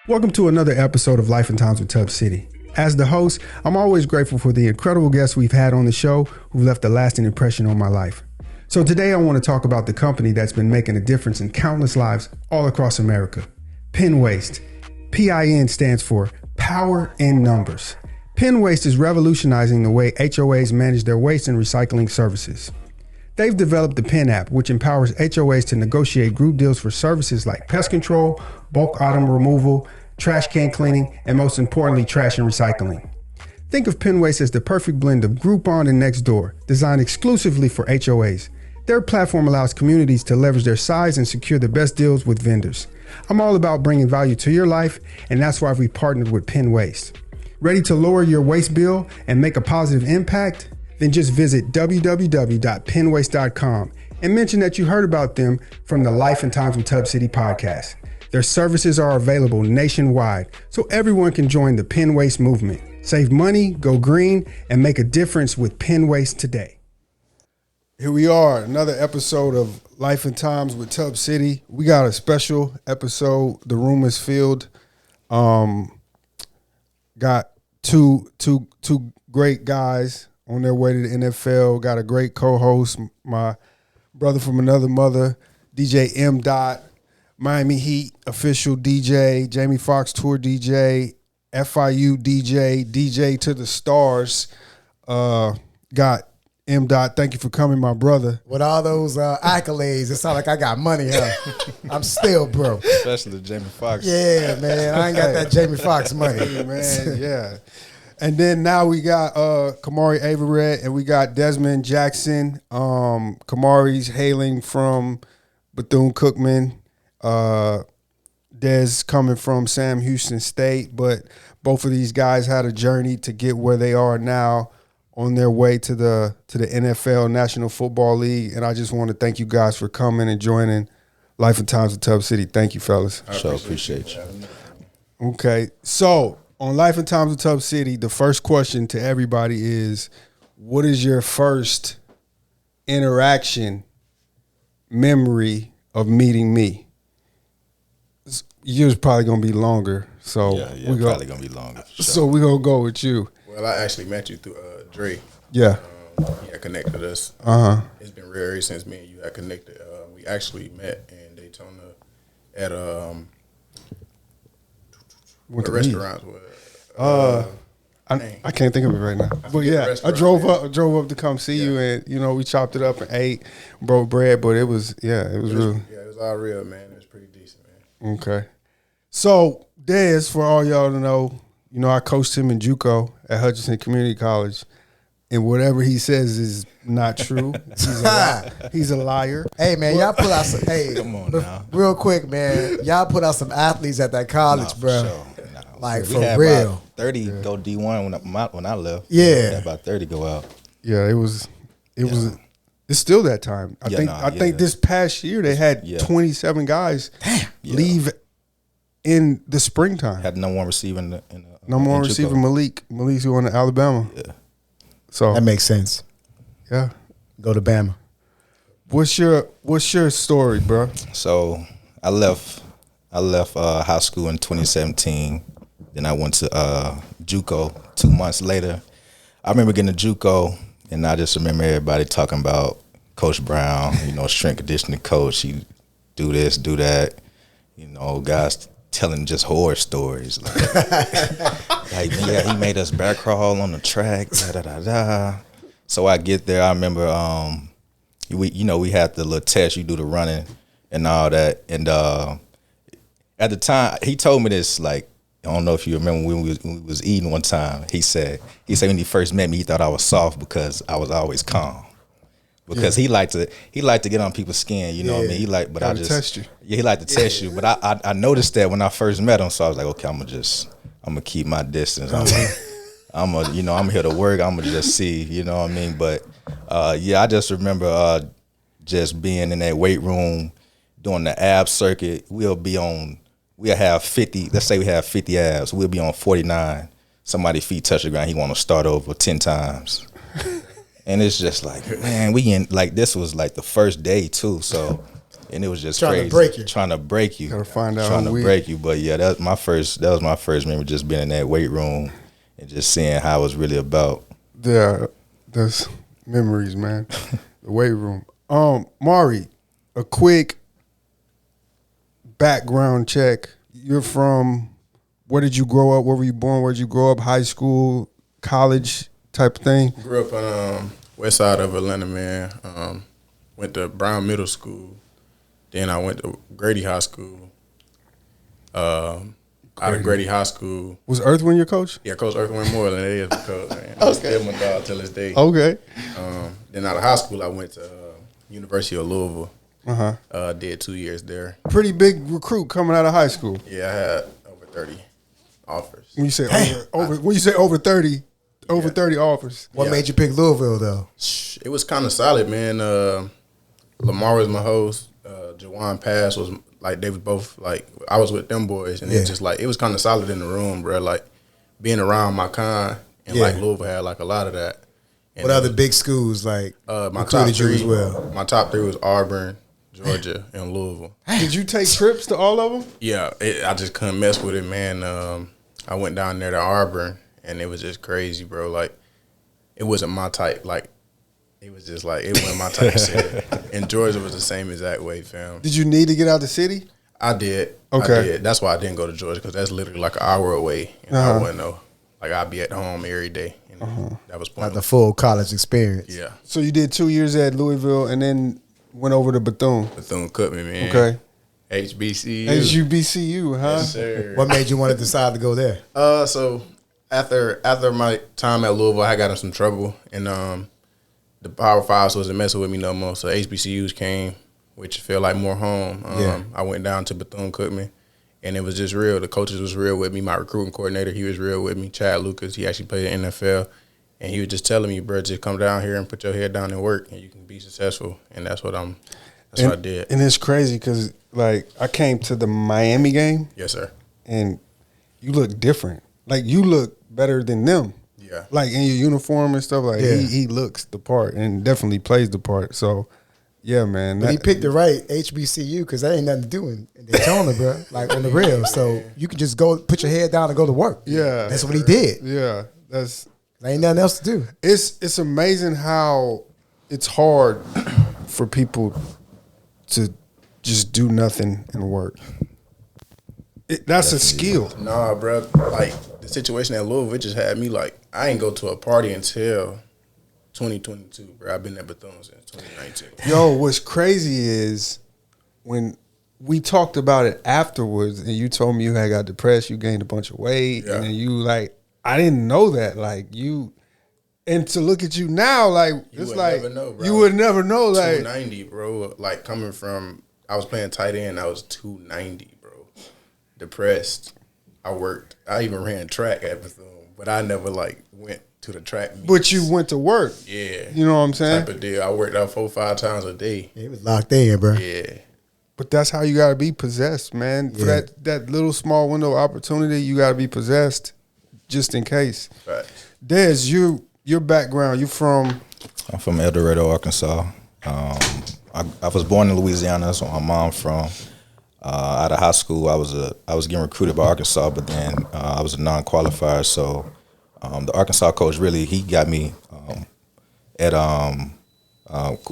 Welcome to another episode of Life and Times with Tubb City. As the host, I'm always grateful for the incredible guests we've had on the show who've left a lasting impression on my life. So today I want to talk about the company that's been making a difference in countless lives all across America. Penn Waste. PIN stands for Power in Numbers. Penn Waste is revolutionizing the way HOAs manage their waste and recycling services. They've developed the Penn app, which empowers HOAs to negotiate group deals for services like pest control, bulk item removal, trash can cleaning, and most importantly, trash and recycling. Think of Penn Waste as the perfect blend of Groupon and Nextdoor, designed exclusively for HOAs. Their platform allows communities to leverage their size and secure the best deals with vendors. I'm all about bringing value to your life, and that's why we partnered with Penn Waste. Ready to lower your waste bill and make a positive impact? Then just visit www.pennwaste.com and mention that you heard about them from the Life and Times with Tubb City podcast. Their services are available nationwide, so everyone can join the Penn Waste movement. Save money, go green, and make a difference with Penn Waste today. Here we are, another episode of Life and Times with Tubb City. We got a special episode. The room is filled. Got two great guys on their way to the NFL. Got a great co-host, my brother from another mother, DJ M. Miami Heat official DJ, Jamie Foxx tour DJ, FIU DJ to the stars. Got M. Thank you for coming, my brother. With all those accolades, it sounds like I got money, huh? I'm still broke. Especially Jamie Foxx. Yeah, man. I ain't got that Jamie Foxx money. Hey, man, yeah. And then now we got Kemari Averett and we got Desmond Jackson. Kemari's hailing from Bethune-Cookman. Des coming from Sam Houston State. But both of these guys had a journey to get where they are now on their way to the NFL, National Football League. And I just want to thank you guys for coming and joining Life and Times with Tubb City. Thank you, fellas. I appreciate you. Okay, so on Life and Times with Tubb City, the first question to everybody is, what is your first interaction memory of meeting me? Yours probably going to be longer. So yeah, probably going to be longer. Sure. So we're going to go with you. Well, I actually met you through Dre. Yeah. He had connected us. It's been rare since me and you had connected. We actually met in Daytona at a restaurant. I can't think of it right now. But yeah, I drove up to come see you, and we chopped it up and ate, broke bread. But it was real. Yeah, it was all real, man. It was pretty decent, man. Okay. So Dez, for all y'all to know, I coached him in JUCO at Hutchinson Community College, and whatever he says is not true. He's a liar. Hey, man, y'all put out some. Hey, come on now. Real quick, man, y'all put out some athletes at that college, bro. Sure. Like, we for had real. About 30 go D1 when I left. Yeah. We had about 30 go out. Yeah, it was. It's still that time. I think this past year they had 27 guys leave in the springtime. Had no one receiving no more receiving Malik. Malik's going to Alabama. Yeah. So that makes sense. Yeah. Go to Bama. What's your story, bro? So I left high school in 2017. Then I went to JUCO 2 months later. I remember getting to JUCO, and I just remember everybody talking about Coach Brown, strength conditioning coach. He do this, do that. Guys telling just horror stories. Like he made us back crawl on the track, da-da-da-da. So I get there, I remember we had the little test, you do the running and all that. And at the time, he told me this, like, I don't know if you remember when we was eating one time, he said when he first met me, he thought I was soft because I was always calm. Because he liked to get on people's skin, what I mean? He liked, but I just test you. Yeah, he liked to test you. But I noticed that when I first met him, so I was like, okay, I'm gonna keep my distance. I'm here to work. I'm gonna just see, you know what I mean? But I just remember just being in that weight room doing the ab circuit. We'll have 50. Let's say we have 50 abs. We'll be on 49. Somebody's feet touch the ground. He want to start over 10 times. And it's just like, man, this was like the first day too. So and it was just Trying to crazy. break you. Trying to break you. Gotta find out Trying who to weak. break you. But yeah, that was my first memory, just being in that weight room and just seeing how it was really about. Yeah, that's memories, man. The weight room. Mari, a quick background check. You're from, where did you grow up? Where were you born? Where did you grow up? High school, college type of thing? Grew up on west side of Atlanta, man. Went to Brown Middle School. Then I went to Grady High School. Out of Grady High School. Was Earthwind your coach? Yeah, Coach Earthwind Moreland, that is my coach, man. Okay. Still my dog till this day. Okay. Then out of high school, I went to University of Louisville. Uh-huh. Did 2 years there. Pretty big recruit coming out of high school. Yeah, I had over 30 offers. When you say over 30, over 30 offers. What Yeah. made you pick Louisville though? It was kind of solid, man. Lamar was my host. Jawan Pass was like, they was both like, I was with them boys, and it's just like, it was kind of solid in the room, bro. Like being around my kind, and like Louisville had like a lot of that. And What other big schools like my top recruited you three as well? My top three was Auburn, Georgia, and Louisville. Did you take trips to all of them? Yeah, I just couldn't mess with it, man. I went down there to Auburn, and it was just crazy, bro. Like, it wasn't my type. Like, it was just like, it wasn't my type of city. And Georgia was the same exact way, fam. Did you need to get out the city? I did. Okay. I did. That's why I didn't go to Georgia, because that's literally like an hour away. And I wouldn't know. Like, I'd be at home every day. And that was Like pointless. the full college experience. Yeah. So you did 2 years at Louisville and then went over to Bethune. Bethune-Cookman, man. Okay. HBCU. HBCU, huh? Yes, sir. What made you want to decide to go there? So after my time at Louisville, I got in some trouble, and the Power Fives wasn't messing with me no more. So HBCUs came, which felt like more home. I went down to Bethune-Cookman, and it was just real. The coaches was real with me. My recruiting coordinator, he was real with me. Chad Lucas, he actually played in the NFL, and he was just telling me, bro, just come down here and put your head down and work, and you can be successful. And that's what I did. And it's crazy because, like, I came to the Miami game. Yes, sir. And you look different. Like, you look better than them. Yeah. Like, in your uniform and stuff. Like, he looks the part and definitely plays the part. So, yeah, man. But he picked the right HBCU because that ain't nothing to do in Daytona, bro. Like on the real. So you can just go put your head down and go to work. Yeah. That's what he did. Yeah. There ain't nothing else to do. It's amazing how it's hard for people to just do nothing and work. That's a skill. Nah, bro. Like, the situation at Louisville, it just had me like, I ain't go to a party until 2022, bro. I've been at Bethune since 2019. Yo, what's crazy is when we talked about it afterwards and you told me you had got depressed, you gained a bunch of weight, and then you like, I didn't know that. Like, you, and to look at you now, like, it's like, never know, bro. you would never know. Like, 290, bro. Like, coming from, I was playing tight end, I was 290, bro. Depressed. I worked. I even ran track at Bethune, but I never, like, went to the track meets. But you went to work. Yeah. You know what I'm saying? Type of deal. I worked out 4-5 times a day. He was locked in, bro. Yeah. But that's how you got to be possessed, man. For that little small window of opportunity, you got to be possessed just in case. Right. Des, your background, you from? I'm from El Dorado, Arkansas. I was born in Louisiana. That's where my mom from. Out of high school, I was getting recruited by Arkansas, but then I was a non-qualifier. So the Arkansas coach he got me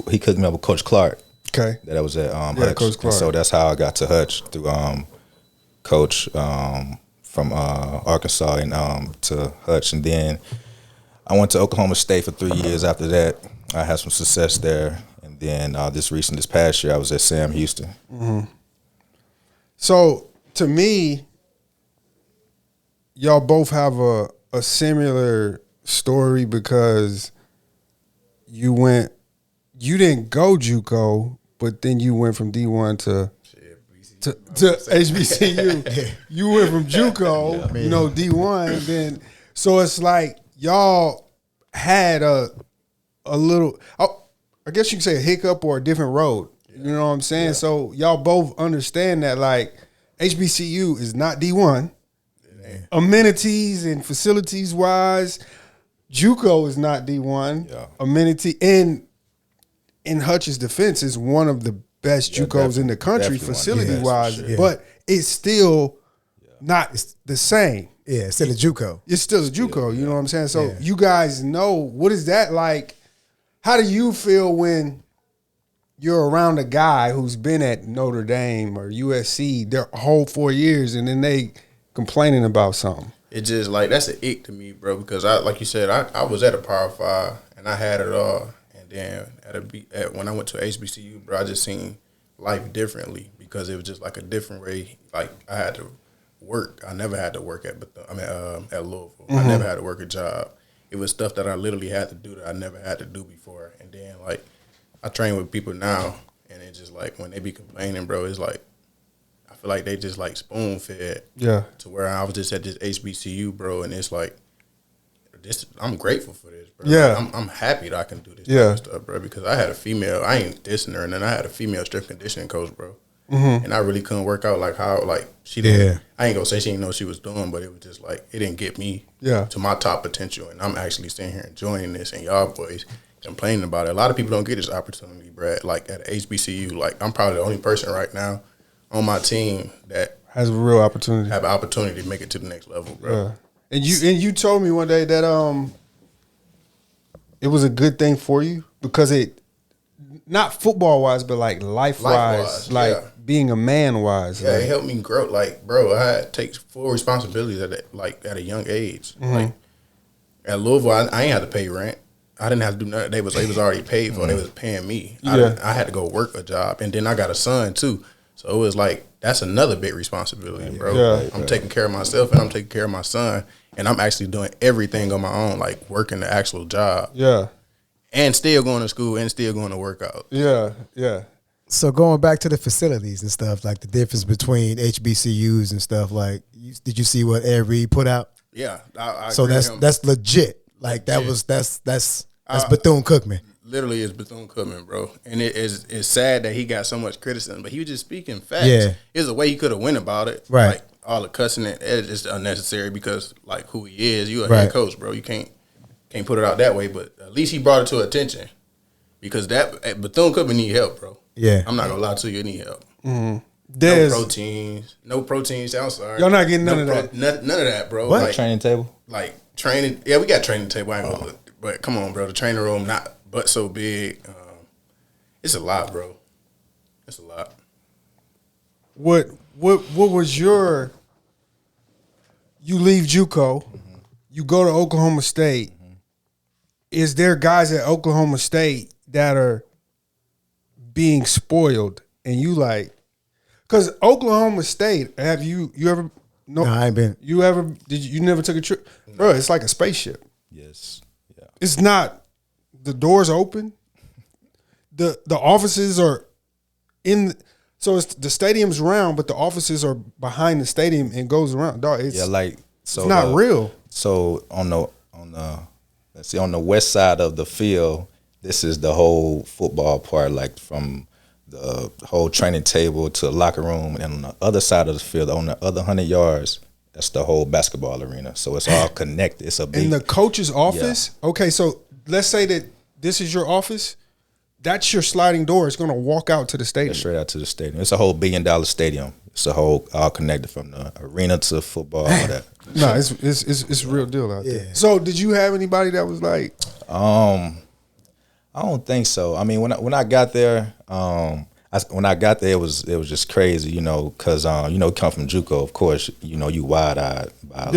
he cooked me up with Coach Clark. Okay. That I was at Hutch. Coach Clark. And so that's how I got to Hutch through Coach from Arkansas and to Hutch, and then I went to Oklahoma State for 3 years. After that, I had some success there, and then this past year, I was at Sam Houston. Mm-hmm. So to me, y'all both have a similar story because you didn't go JUCO, but then you went from D1 to HBCU. You went from JUCO, D1, then so it's like y'all had a little, I guess you can say a hiccup or a different road. You know what I'm saying? Yeah. So y'all both understand that like HBCU is not D1. Yeah. Amenities and facilities wise, JUCO is not D1. Yeah. Amenity in Hutch's defense is one of the best JUCOs in the country facility wise, but it's still not the same. Yeah, it's still a JUCO. It's still a JUCO. You know what I'm saying? So you guys know, what is that like? How do you feel when you're around a guy who's been at Notre Dame or USC their whole 4 years, and then they complaining about something? It just like, that's an ick to me, bro. Because like you said, I was at a Power 5 and I had it all. And then when I went to HBCU, bro, I just seen life differently because it was just like a different way. Like I had to work. I never had to work at Louisville. I never had to work a job. It was stuff that I literally had to do that I never had to do before. And then like I train with people now, and it's just like when they be complaining, bro, it's like I feel like they just like spoon fed. Yeah. To where I was just at this HBCU, bro, and it's like I'm grateful for this, bro. Yeah. Like, I'm happy that I can do this type of stuff, bro, because I had a female, I ain't dissing her, and then I had a female strength conditioning coach, bro. And I really couldn't work out like how, like, she didn't, I ain't gonna say she didn't know what she was doing, but it was just like, it didn't get me to my top potential, and I'm actually sitting here enjoying this, and y'all boys complaining about it. A lot of people don't get this opportunity, bro, like at HBCU. Like, I'm probably the only person right now on my team that has a real opportunity. Have an opportunity to make it to the next level, bro. Yeah. And you told me one day that it was a good thing for you because it, not football wise, but like life wise, like being a man wise. Yeah, like, it helped me grow. Like, bro, I had to take full responsibilities at a young age. Like at Louisville, I ain't had to pay rent. I didn't have to do nothing. It was already paid for. They was paying me. I had to go work a job, and then I got a son too. So it was like, that's another big responsibility, bro. Yeah. I'm taking care of myself, and I'm taking care of my son, and I'm actually doing everything on my own, like working the actual job. Yeah. And still going to school and still going to work out. Yeah, yeah. So going back to the facilities and stuff, like the difference between HBCUs and stuff, like, did you see what Ed Reed put out? Yeah. I so that's legit. Like legit. That's Bethune-Cookman. Literally, it's Bethune-Cookman, bro. And it's sad that he got so much criticism, but he was just speaking facts. Yeah. There's a way he could have went about it. Right. Like all the cussing, it's just unnecessary because like who he is, you a head coach, bro. You can't put it out that way, but at least he brought it to attention because that Bethune-Cookman need help, bro. Yeah. I'm not gonna lie to you, it need help. No proteins. I'm sorry. Y'all not getting none of that. None of that, bro. What? Like, training table? Like training. Yeah, we got training table. I ain't gonna look, but come on, bro. The training room not but so big. It's a lot, bro. It's a lot. What was your? You leave JUCO, you go to Oklahoma State. Is there guys at Oklahoma State that are being spoiled and you like, because Oklahoma State, have you ever? No, I ain't been. You never took a trip? No. Bro, it's like a spaceship. Yes. Yeah. It's not, the doors open. The offices are so it's the stadium's round, but the offices are behind the stadium and goes around. Dog, it's not real. So on the west side of the field, this is the whole football part, like from the whole training table to the locker room, and on the other side of the field, on the other 100 yards, that's the whole basketball arena. So it's all connected. It's a big. In the coach's office? Yeah. Okay, so let's say that this is your office. That's your sliding door. It's going to walk out to the stadium. Yeah, straight out to the stadium. It's a whole $1 billion stadium. It's a whole all connected from the arena to football. All that. No, it's real deal out there. So did you have anybody that was like? I don't think so. I mean, when I got there, it was just crazy, you know, because come from JUCO, of course, you know, you wide eyed by a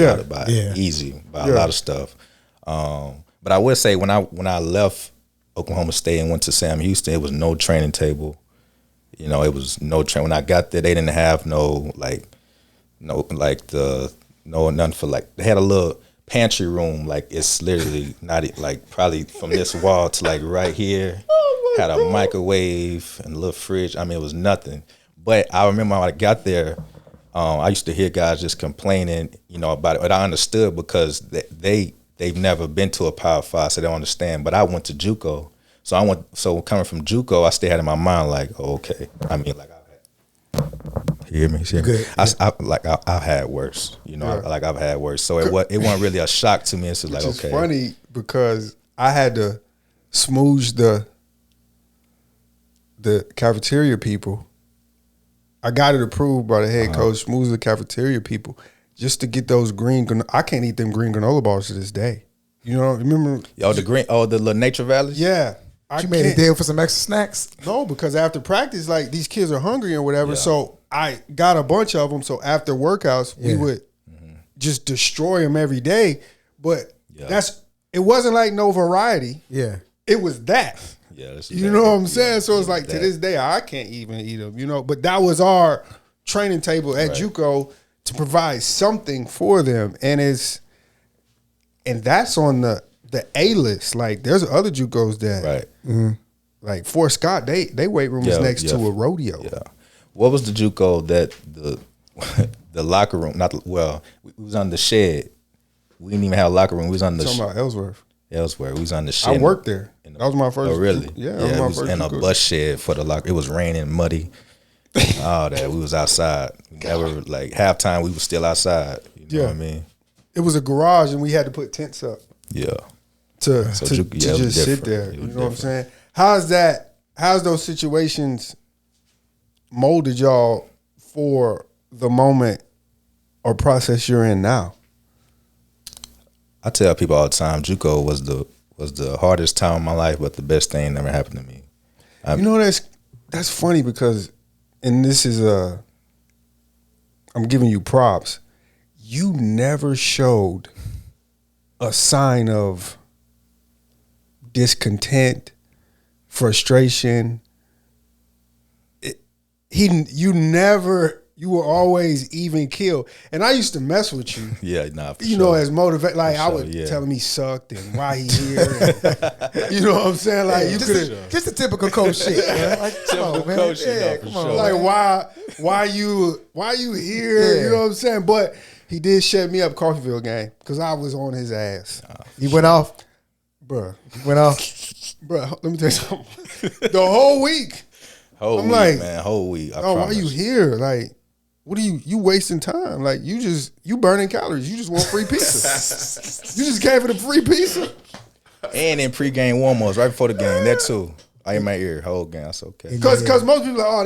lot of stuff. But I would say when I left Oklahoma State and went to Sam Houston, it was no training table. You know, it was no train. When I got there, they didn't have nothing for like. They had a little pantry room, like it's literally not like probably from this wall to like right here. Had a microwave and a little fridge. I mean, it was nothing. But I remember when I got there, I used to hear guys just complaining, you know, about it. But I understood because they've never been to a Power 5, so they don't understand. But I went to JUCO. So coming from JUCO, I still had in my mind like, oh, okay. I mean, like, you hear me? Good. I've had worse. You know, I've had worse. So it wasn't really a shock to me. It's just like, okay. It's funny because I had to smooge the cafeteria people. I got it approved by the head coach, moves the cafeteria people, just to get those green. I can't eat them green granola bars to this day. You know, remember? Yo, the little nature valleys. Yeah, You made a deal for some extra snacks? No, because after practice, like these kids are hungry or whatever. Yeah. So I got a bunch of them. So after workouts, we would just destroy them every day. But it wasn't like no variety. Yeah, it was that. Yeah, you know what I'm saying? So it's like to this day, I can't even eat them, you know. But that was our training table at JUCO to provide something for them. And that's on the A list. Like there's other JUCOs that like Fort Scott, they weight room is next to a rodeo. Yeah. What was the JUCO that the locker room, we was on the shed. We didn't even have a locker room. We was on the talking about Ellsworth. We was on the shed. I worked there. That was my first. Oh, really? Yeah, it was in a bus shed for the locker. It was raining, muddy, all that. We was outside. Never like halftime. We was still outside. You know what I mean? It was a garage, and we had to put tents up. Yeah. To just sit there. You know what I'm saying? How's those situations molded y'all for the moment or process you're in now? I tell people all the time, JUCO was the hardest time of my life, but the best thing never happened to me. You know, that's funny because, and this is I'm giving you props. You never showed a sign of discontent, frustration. You were always even killed. And I used to mess with you. Yeah, nah, for you sure. know, as motivate. Like I would yeah. tell him he sucked and why he here. And, you know what I'm saying? Like you could have just a typical coach shit. Man. Like, come on, man. Coach Yeah, come come on. sure. like why you here? Yeah. You know what I'm saying? But he did shut me up Coffeyville game because I was on his ass. He went off. Bruh. Went off. Bruh, let me tell you something. The whole week. Whole week. I why promise. you here? Like, what are you wasting time? Like you burning calories. You just want free pizza. You just came for the free pizza. And in pregame warm-ups, right before the game, that too. I in my ear, whole game. That's okay. Because most people are like,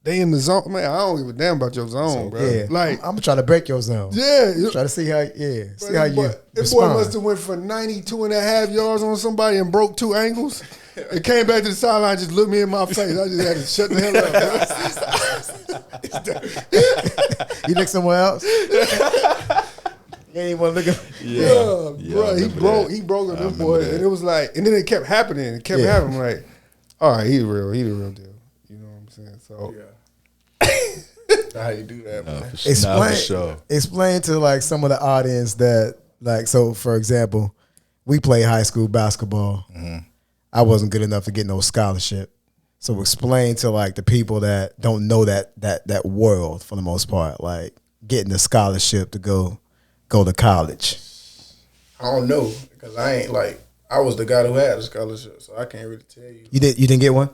they in the zone. Man, I don't give a damn about your zone, bro. Yeah. Like I'm trying to break your zone. Yeah. Try to see how you That boy must have went for 92.5 yards on somebody and broke 2 ankles. It came back to the sideline, just looked me in my face. I just had to shut the hell up. You look somewhere else? You ain't even want to look at bro. He broke on them boys. And it was like, and then it kept happening. It kept happening. Like, all right, he the real deal. You know what I'm saying? So how you do that, man? Explain to like some of the audience that like, so for example, we play high school basketball. Mm-hmm. I wasn't good enough to get no scholarship. So explain to like the people that don't know that world for the most part, like getting a scholarship to go to college. I don't know because I was the guy who had a scholarship, so I can't really tell you. You didn't get one?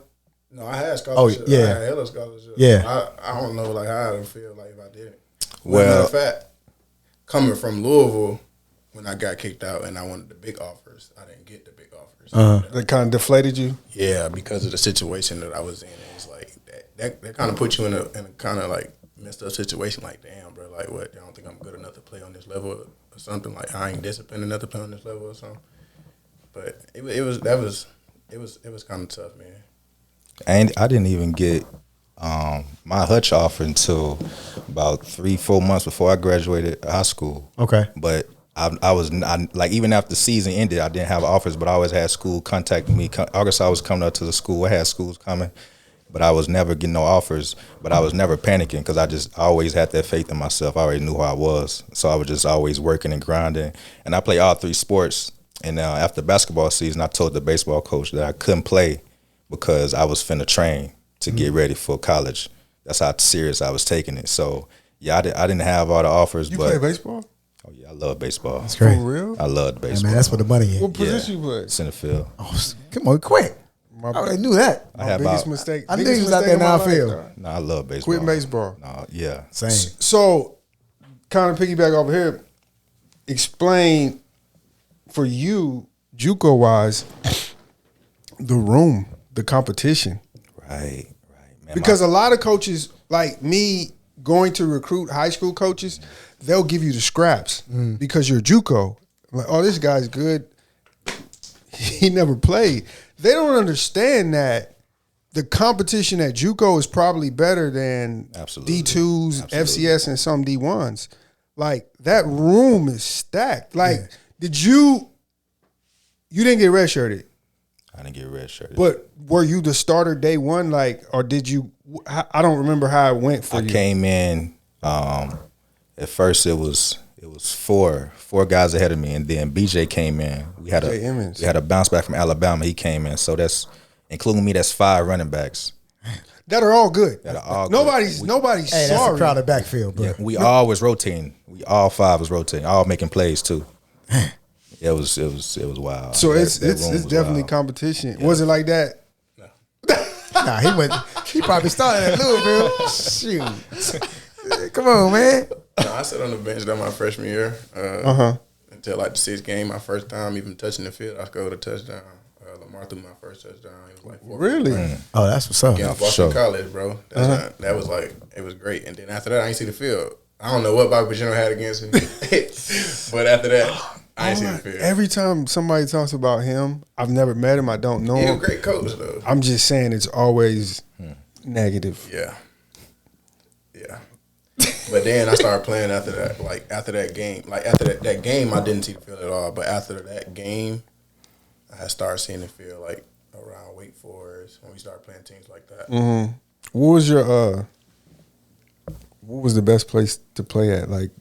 No, I had a scholarship. Oh, yeah. I had hella scholarship. Yeah. I don't know how I would feel like if I did it. Well, matter of fact, coming from Louisville, when I got kicked out and I wanted the big offers, I didn't get the big offers. That kind of deflated you? Yeah, because of the situation that I was in. It was like that kind of put you in a kind of like messed up situation. Like, damn, bro, like what? I don't think I'm good enough to play on this level or something. Like I ain't disciplined enough to play on this level or something. But it was kind of tough, man. And I didn't even get my Hutch offer until about 3-4 months before I graduated high school. Okay, but I was like, even after the season ended, I didn't have offers, but I always had school contacting me. August, I was coming up to the school. I had schools coming, but I was never getting no offers. But I was never panicking because I always had that faith in myself. I already knew who I was, so I was just always working and grinding. And I play all 3 sports. And after basketball season, I told the baseball coach that I couldn't play because I was finna train to get ready for college. That's how serious I was taking it. So yeah, I didn't have all the offers. You but play baseball? Oh yeah, I love baseball. That's great. For real? I love baseball. man, that's where the money is. What position you play? Center field. Oh, come on, quick. I already knew that. My biggest mistake. I knew he was out there in our field. No, I love baseball. Quit baseball. No, yeah. Same. So, kind of piggyback over here, explain for you, JUCO wise, the room the competition. Right, man. Because a lot of coaches, like me, going to recruit high school coaches, they'll give you the scraps because you're JUCO. Like, oh, this guy's good. He never played. They don't understand that the competition at JUCO is probably better than Absolutely. D2s, Absolutely. FCS, and some D1s. Like, that room is stacked. Like, did you didn't get redshirted? I didn't get redshirted. But were you the starter day one? Like, or did you? I don't remember how it went for you. I came in. At first, it was four guys ahead of me, and then BJ came in. We had a bounce back from Alabama. He came in, so that's including me. That's 5 running backs that are all good. that are all Nobody's good. nobody's Hey, that's a sorry. crowded backfield, bro. Yeah, we all was rotating. We all 5 was rotating, all making plays too. It was wild. So That it's room was definitely wild. competition. Was it like that? Nah, he probably started at Louisville. Shoot. Come on, man. No, I sat on the bench during my freshman year until like the 6th game. My first time even touching the field, I scored a touchdown. Lamar threw my first touchdown. It was like 4. Really? Oh, that's what's up. Yeah, Boston sure. College, bro. That was like, it was great. And then after that, I ain't see the field. I don't know what Bobby Pacino had against me, but after that, I ain't see the field. Every time somebody talks about him, I've never met him. I don't know He was him. a great coach, though. I'm just saying it's always negative. Yeah. But then I started playing after that. Like after that game, that game, I didn't see the field at all. But after that game, I started seeing the field like around Wake Forest when we started playing teams like that. Mm-hmm. What was your what was the best place to play at? Like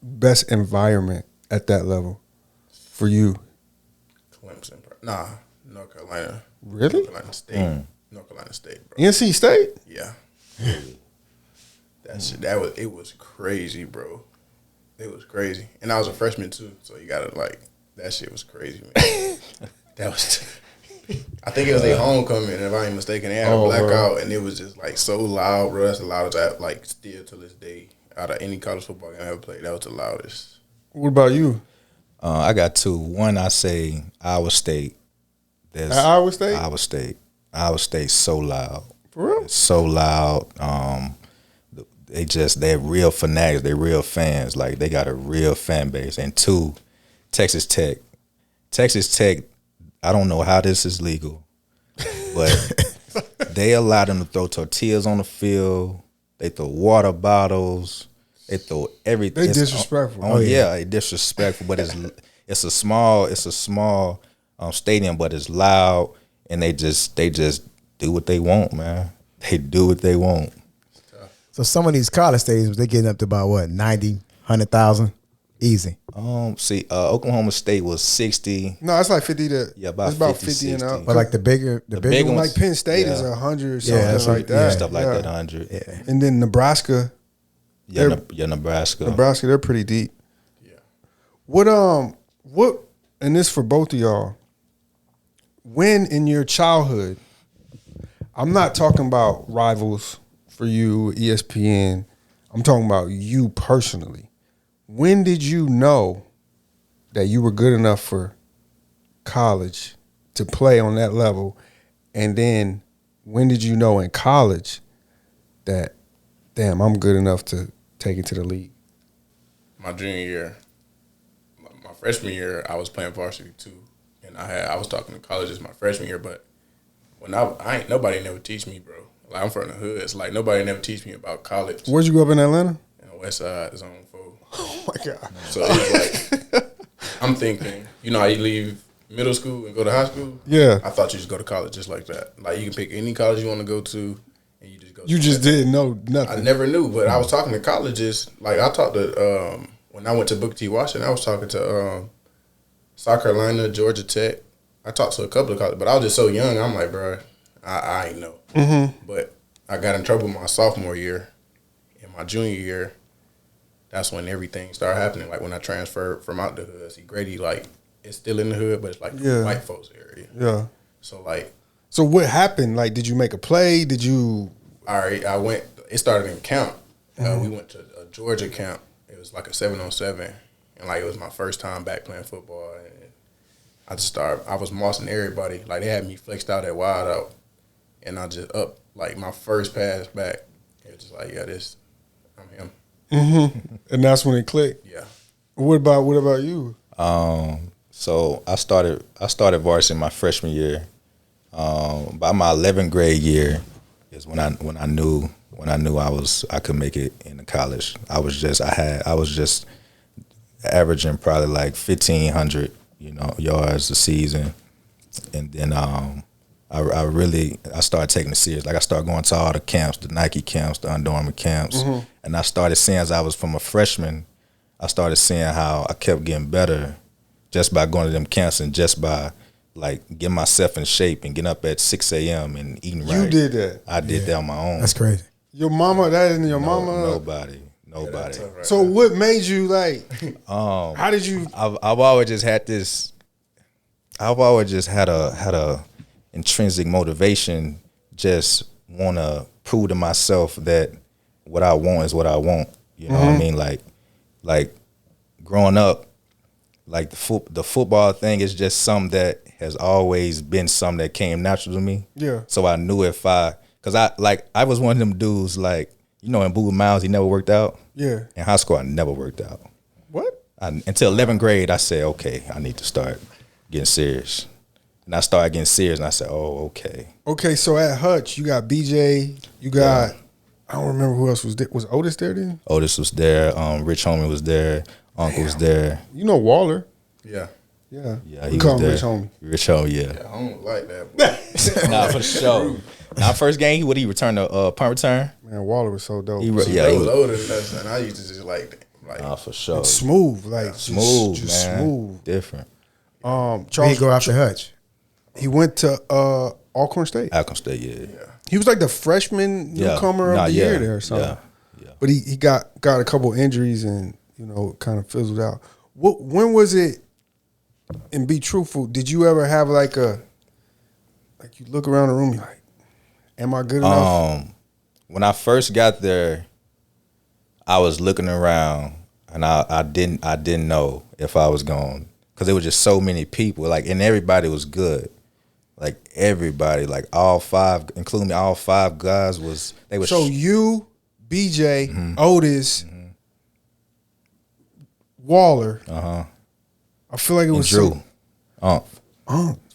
best environment at that level for you? Clemson, North Carolina. Really? North Carolina State. North Carolina State, bro. NC State? Yeah. It was crazy, bro. It was crazy. And I was a freshman too, so you gotta that shit was crazy, man. I think it was a homecoming, if I ain't mistaken. They had a blackout and it was just so loud, bro. That's the loudest I still to this day. Out of any college football game I ever played, that was the loudest. What about you? I got 2. One, I say Iowa State. At Iowa State? Iowa State so loud. For real? It's so loud. They're real fanatics. They're real fans. Like, they got a real fan base. And 2, Texas Tech. Texas Tech, I don't know how this is legal, but they allow them to throw tortillas on the field. They throw water bottles. They throw everything. They disrespectful. They disrespectful. But it's a small stadium, but it's loud, and they just do what they want, man. They do what they want. So some of these college stadiums, they're getting up to about what, 90, 100,000? Easy. Oklahoma State was 60. No, it's like 50 to about it's about 50, 50 and 60. up. But like the bigger big ones, Like Penn State is Yeah. 100 or Yeah, something like that. Stuff like that, 100. yeah. And then Nebraska, Nebraska. they're pretty deep. Yeah. What and this for both of y'all. When in your childhood, I'm not talking about rivals for you, ESPN. I'm talking about you personally. When did you know that you were good enough for college to play on that level? And then when did you know in college that, damn, I'm good enough to take it to the league? My junior year. My freshman year, I was playing varsity too. And I was talking to colleges my freshman year, but when I ain't nobody never teach me, bro. Like, I'm from the hood. It's like nobody never teach me about college. Where'd you grow up in Atlanta? In the West Side, Zone 4. Oh my God. So it's like, I'm thinking, you know how you leave middle school and go to high school? Yeah. I thought you just go to college just like that. Like, you can pick any college you want to go to, and you just go. You just didn't know I nothing. never knew, but I was talking to colleges. Like, I talked to, when I went to Booker T. Washington, I was talking to South Carolina, Georgia Tech. I talked to a couple of colleges, but I was just so young. I'm like, bro, I ain't know. Mm-hmm. But I got in trouble my sophomore year. In my junior year, that's when everything started happening. Like, when I transferred from out the hood. See, Grady, like, it's still in the hood, but it's like the white folks area. Yeah. So, like. So what happened? Like, did you make a play? Did you? All right, it started in camp. We went to a Georgia camp. It was like a 7-on-7. And, like, it was my first time back playing football. And I was mossing everybody. Like, they had me flexed out at wide out. And I just up, like, my first pass back. It was just like, yeah, I'm him. Mm-hmm. And that's when it clicked. Yeah. What about you? So I started varsity my freshman year. By my 11th grade year is when I knew I could make it into college. I was just averaging probably like 1,500, yards a season, and then I started taking it serious. Like, I started going to all the camps, the Nike camps, the Under Armour camps, and I started seeing, as I was from a freshman, I started seeing how I kept getting better just by going to them camps and just by like getting myself in shape and getting up at 6 a.m. and eating right. You did that. I did that on my own. That's crazy. Your mama, that isn't your mama? Nobody. Yeah, right. So what made you like, how did you? I've always just had this, I've always just had a intrinsic motivation, just want to prove to myself that what I want is what I want. You know what I mean? Like growing up, like the football thing is just something that has always been something that came natural to me. Yeah. So I knew because I was one of them dudes, like, in Boo Miles, he never worked out. Yeah. In high school, I never worked out. What? Until 11th grade, I said, okay, I need to start getting serious. And I started getting serious, and I said, oh, okay. Okay, so at Hutch, you got BJ, you got, I don't remember who else was there. Was Otis there then? Otis was there. Rich Homie was there. Uncle was there. You know Waller. Yeah. Yeah. Yeah, We he call was him there. Rich Homie. Rich Homie, yeah. Yeah, I don't like that, boy. Nah, for sure. Now, first game, he returned a punt return? Man, Waller was so dope. He That was older than us, and I used to just like Nah, for sure. Smooth, like Smooth, just man. smooth. Different. Where Charles he go after Hutch? He went to Alcorn State. Alcorn State, yeah. He was like the freshman newcomer of the year there or something. Yeah. But he got a couple injuries and kind of fizzled out. When was it? And be truthful, did you ever have like you look around the room, you're like, am I good enough? When I first got there, I was looking around and I didn't know if I was going, because there was just so many people, like, and everybody was good. Like, everybody, like all five, including me, all five guys they were. So you, BJ, Otis, Waller. I feel like it was Drew. Five.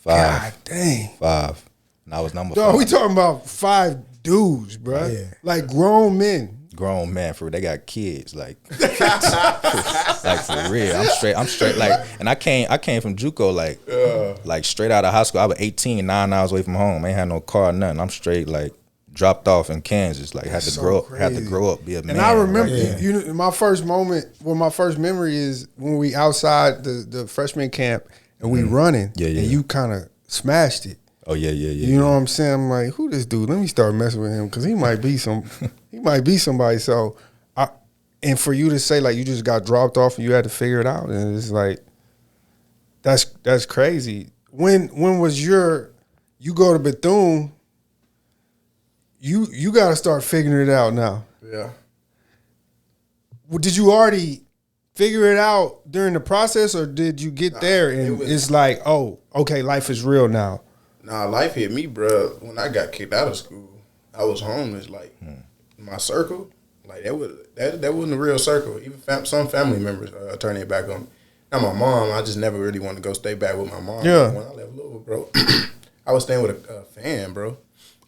God dang. 5. And I was number Dog, 5. we talking about 5 dudes, bro. Yeah. Like grown men. Grown man, they got kids, like, like for real. I'm straight, like, and I came from JUCO, like straight out of high school. I was 18, 9 hours away from home. I ain't had no car, nothing. I'm straight, like, dropped off in Kansas, like, had to grow up, be a man. And I remember, right? my first memory is when we outside the freshman camp and we running, and you kind of smashed it. Oh yeah. You know what I'm saying? I'm like, who this dude? Let me start messing with him because he might be somebody. So, and for you to say like you just got dropped off and you had to figure it out, and it's like, that's crazy. When was you go to Bethune? You got to start figuring it out now. Yeah. Well, did you already figure it out during the process, or did you get there and it's like, oh, okay, life is real now? Nah, life hit me, bro. When I got kicked out of school, I was homeless. Like, my circle, like, that wasn't a real circle. Even some family members turning it back on me. Now, my mom, I just never really wanted to go stay back with my mom. Yeah. When I left Louisville, bro, I was staying with a fan, bro.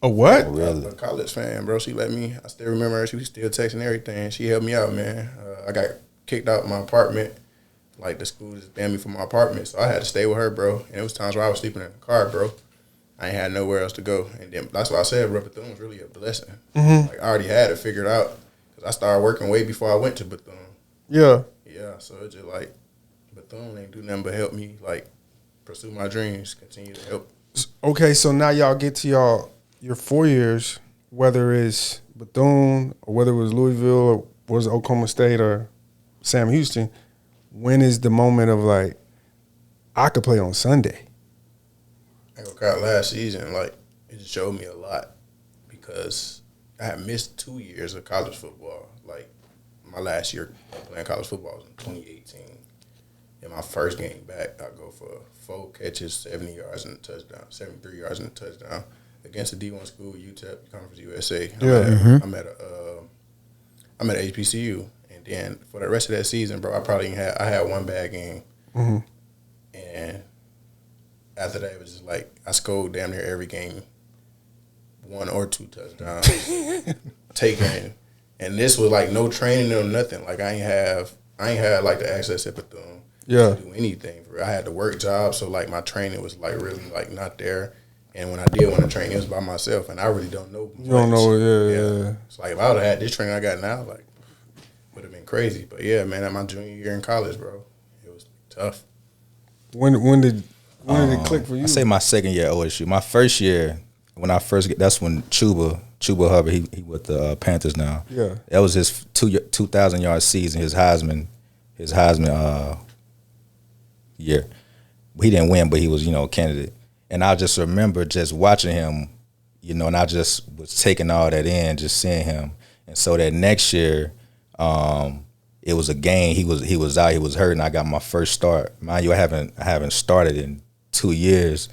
A what? Really? A college fan, bro. She let me. I still remember her. She was still texting everything. She helped me out, man. I got kicked out of my apartment. Like, the school just banned me from my apartment, so I had to stay with her, bro. And it was times where I was sleeping in the car, bro. I ain't had nowhere else to go. And then that's why I said Bethune was really a blessing. Like, I already had it figured out because I started working way before I went to Bethune. Yeah. Yeah, so it's just like Bethune ain't do nothing but help me, like, pursue my dreams, continue to help. Okay, so now y'all get to your 4 years, whether it's Bethune or whether it was Louisville or was it Oklahoma State or Sam Houston. When is the moment of like, I could play on Sunday? I got last season, like, it just showed me a lot because I had missed 2 years of college football. Like, my last year playing college football was in 2018. In my first game back, I go for 4 catches, 70 yards and a touchdown, 73 yards and a touchdown against a D1 school, UTEP, Conference USA. I'm at HBCU, and then for the rest of that season, bro, I had one bad game, and after that, it was just like I scored damn near every game, 1 or 2 touchdowns taken, and this was like no training or nothing. Like I ain't had like the access to Bethune to do anything. I had to work jobs, so like my training was like really like not there. And when I did want to train, it was by myself, and I really don't know much. You don't know, yeah. It's like if I would have had this training I got now, like would have been crazy. But yeah, man, at my junior year in college, bro, it was tough. When did it click for you? I say my second year at OSU. My first year, when I first get, that's when Chuba Hubbard, he with the Panthers now. Yeah, that was his 2,000-yard season, his Heisman year. He didn't win, but he was a candidate. And I just remember just watching him, and I just was taking all that in, just seeing him. And so that next year, it was a game. He was out. He was hurt, and I got my first start. Mind you, I haven't started in 2 years.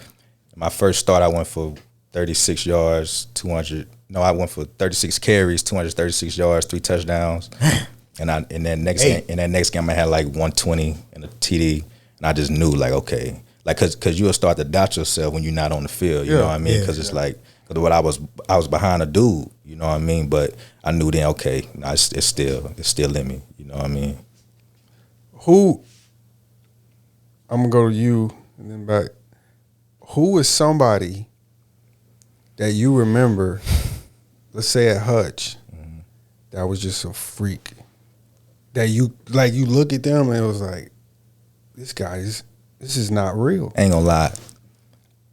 My first start, I went for 36 yards, 200. No, I went for 36 carries, 236 yards, 3 touchdowns. And that next game, I had like 120 and a TD, and I just knew like, okay, like because you'll start to doubt yourself when you're not on the field. You know what I mean? Because it's like, cause what I was behind a dude. You know what I mean? But I knew then, okay, nah, it's still in me. You know what I mean? I'm gonna go to you and then back. Who is somebody that you remember, let's say at Hutch, that was just a freak? That you look at them and it was like, this is not real. Ain't gonna lie,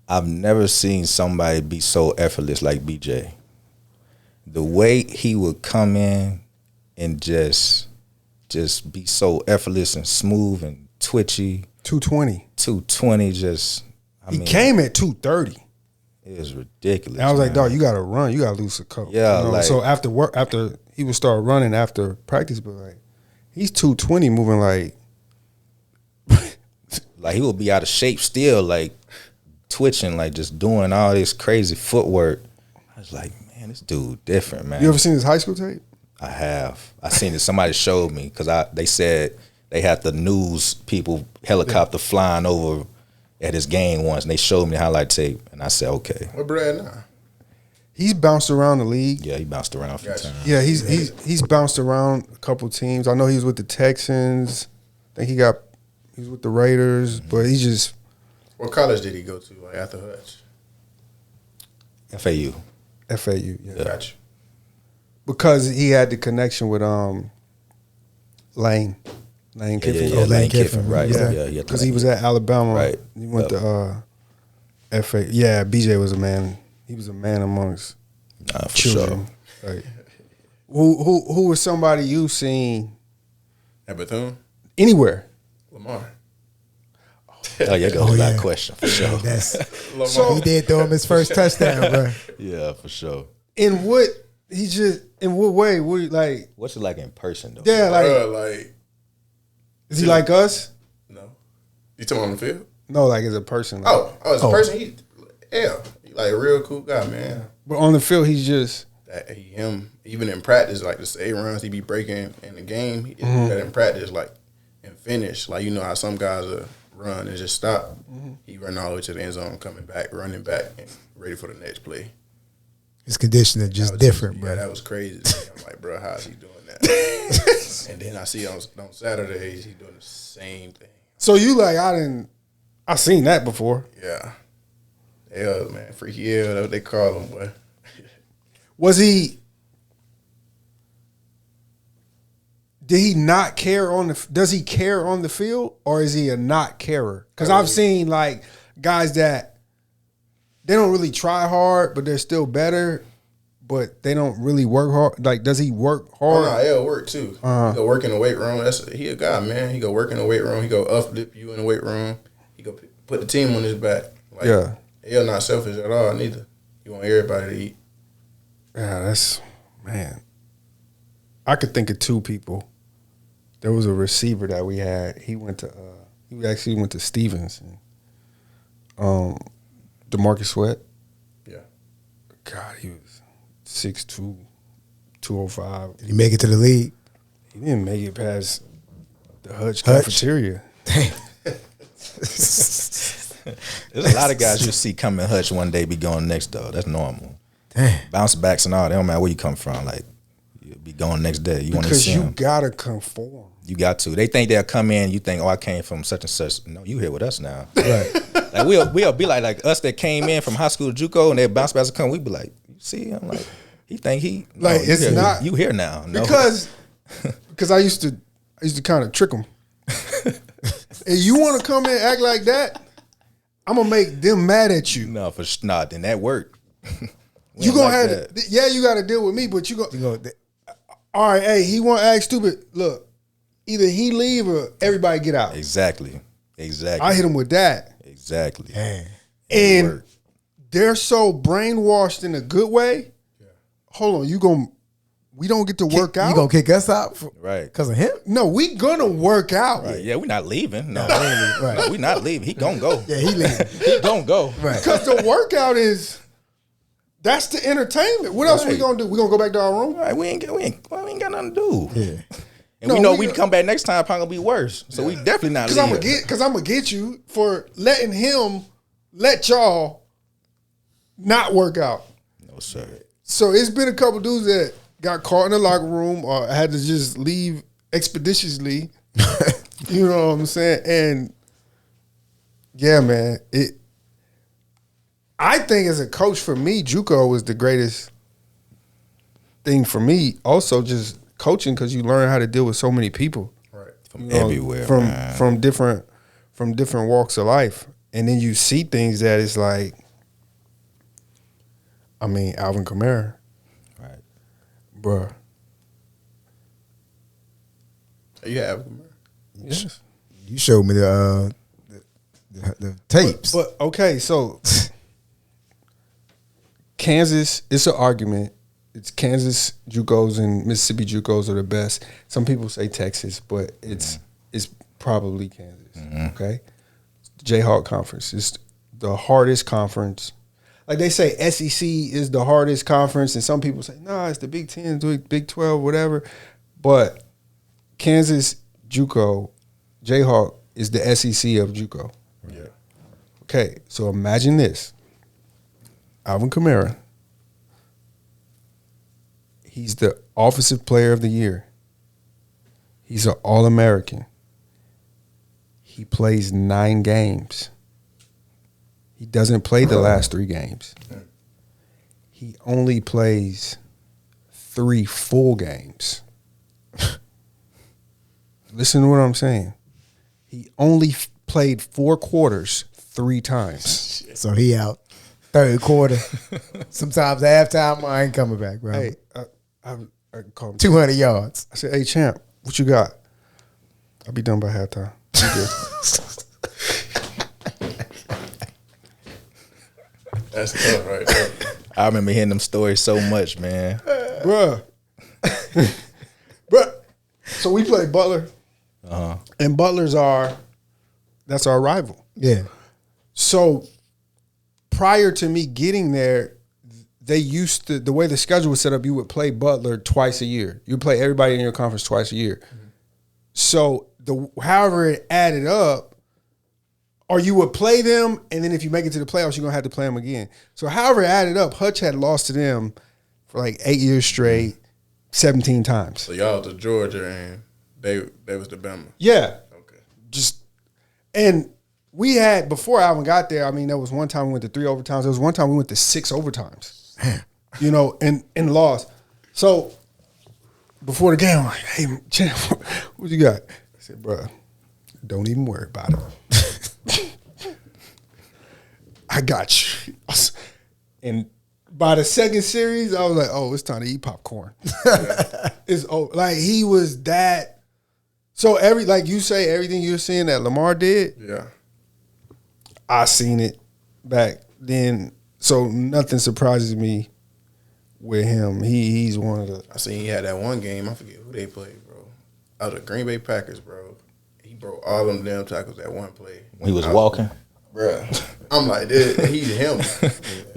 I've never seen somebody be so effortless like BJ. The way he would come in and just be so effortless and smooth and twitchy. 220, he came at 230. It was ridiculous. And I was like, dog, you gotta run, you gotta lose a couple. Yeah, like, so after he would start running after practice, but like he's 220 moving like like he would be out of shape still, like twitching, like just doing all this crazy footwork. I was like, man, this dude different, man. You ever seen his high school tape? I have. I seen it. Somebody showed me because they said they had the news people helicopter flying over at his game once, and they showed me the highlight tape, and I said, okay. What Brad now? He's bounced around the league. Yeah, he bounced around a few times. Yeah, he's bounced around a couple teams. I know he was with the Texans. I think he was with the Raiders, but he just. What college did he go to, like after Hutch? FAU, yeah. Gotcha. Because he had the connection with Lane Kiffin. Yeah, Lane Kiffin, Kiffin, right. Yeah, because he was at Alabama. Right. He went to FA. Yeah, BJ was a man. He was a man amongst for children. sure. Right. Who was somebody you seen At Bethune? anywhere? Lamar. Oh, yeah, goes that question for sure. Lamar. He did throw him his first touchdown, bro. Yeah, for sure. In what way? Like, What's it like in person though? yeah, like, Like, is he like us? no. You talking on the field? No, like as a person. Like, As a person, he like a real cool guy, man. but on the field, he's just. Him, even in practice, like the save runs he be breaking in the game, he do that in practice, like, and finish. Like, you know how some guys run and just stop. He run all the way to the end zone, coming back, running back, and ready for the next play. His conditioning just different, bro. Yeah, that was crazy. I'm like, bro, how's he doing that? And then I see on Saturdays, he's doing the same thing. So you like, I seen that before. Yeah. Hell, man. Freaky L, that's what they call him, boy. Was he? Did he not care on the? Does he care on the field, or is he a not carer? Because I've seen like guys that they don't really try hard, but they're still better, but they don't really work hard. Like, does he work hard? Oh, no, L work too. He go work in the weight room. He a guy, man. He go work in the weight room. He go uplift you in the weight room. He go put the team on his back. Like, Yeah. L not selfish at all, neither. He want everybody to eat. Yeah, that's, man. I could think of two people. There was a receiver that we had. He went to He actually went to Stevens. DeMarcus Sweat. Yeah. God, he was 6'2", 205. Did he make it to the league? He didn't make it past the Hutch cafeteria. Damn. There's a lot of guys you see come in Hutch one day be going next though. That's normal. Damn. Bounce backs and all. They don't matter where you come from. Like you'll be going next day. You want to Because see you them. gotta conform. You got to. They think they'll come in. You think, oh, I came from such and such. No, you here with us now. Right. Like we'll be like us that came in from high school to JUCO and they bounce backs come. We be like, you see, I'm like, he think he Like, no, it's you here, not- you here now. No. Because I used to kind of trick them. And you want to come in and act like that, I'm gonna make them mad at you. no, then that work. You gonna have to, yeah, you got to deal with me, but you go. All right, hey, he want to act stupid. Look, either he leave or everybody get out. Exactly. I hit him with that, Exactly. and they're so brainwashed in a good way. Hold on, we don't get to work out. You gonna kick us out? Right. Because of him? No, we gonna work out. Right. Yeah, we're not leaving. No, Right. no, we not leaving. He gonna go. Yeah, he leaving. He gonna go. Right. Because the workout that's the entertainment. What else we Right. gonna do? We gonna go back to our room? All right, we ain't got nothing to do. Yeah. And No, we know we we got- come back next time, probably gonna be worse. So we definitely not leaving. Because I'm gonna get you for letting him let y'all not work out. No, sir. So it's been a couple dudes that got caught in the locker room or had to just leave expeditiously. You know what I'm saying? And yeah, man, I think as a coach for me, JUCO was the greatest thing for me. Also, just coaching because you learn how to deal with so many people. Right. From everywhere, man. from different walks of life, and then you see things that it's like, I mean, Alvin Kamara, Right. bruh. You have. Yes. You showed me the tapes. But okay, so Kansas, it's an argument. It's Kansas JUCOs and Mississippi JUCOs are the best. Some people say Texas, but it's probably Kansas. Okay, Jayhawk Conference is the hardest conference. Like they say, SEC is the hardest conference, and some people say, nah, it's the Big 10, Big 12, whatever. But Kansas JUCO, Jayhawk is the SEC of JUCO. Yeah. Okay, so imagine this. Alvin Kamara, he's the Offensive Player of the Year. He's an All-American. He plays 9 games. He doesn't play the last 3 games. He only plays 3 full games. Listen to what I'm saying. He only played 4 quarters 3 times. So he out. Third quarter. Sometimes halftime, I ain't coming back, bro. Hey, I called him. 200 yards. I said, hey, champ, what you got? I'll be done by halftime. You good. That's tough right there. I remember hearing them stories so much, man. Bruh. Bruh. So we play Butler. And Butler's that's our rival. Yeah. So prior to me getting there, they used to, the way the schedule was set up, you would play Butler twice a year. You play everybody in your conference twice a year. So however it added up, or you would play them, and then if you make it to the playoffs, you're going to have to play them again. So however it added up, Hutch had lost to them for like 8 years straight, 17 times. So y'all to Georgia and they was the Bama. Yeah. Okay. And we had, before Alvin got there, I mean, there was one time we went to 3 overtimes. There was one time we went to 6 overtimes, you know, and lost. So before the game, I'm like, hey, champ, what you got? I said, bro, don't even worry about it. I got you. And by the second series, I was like, oh, it's time to eat popcorn. It's over. Like, he was that. So like you say, everything you're seeing that Lamar did, Yeah. I seen it back then. So nothing surprises me with him. He's one of the. I seen he had that one game. I forget who they played, bro. Out of the Green Bay Packers, bro. He broke all them damn tackles at one play. When he was walking? Bruh. I'm like, he's him.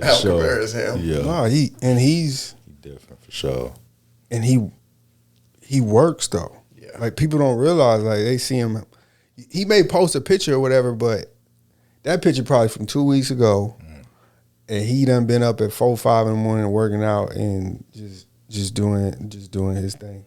Alvin Kamara is him. Yeah. No, he's different for sure. And he works though. Yeah. Like people don't realize, like they see him. He may post a picture or whatever, but that picture probably from 2 weeks ago, and he done been up at 4, 5 in the morning working out and just doing his thing.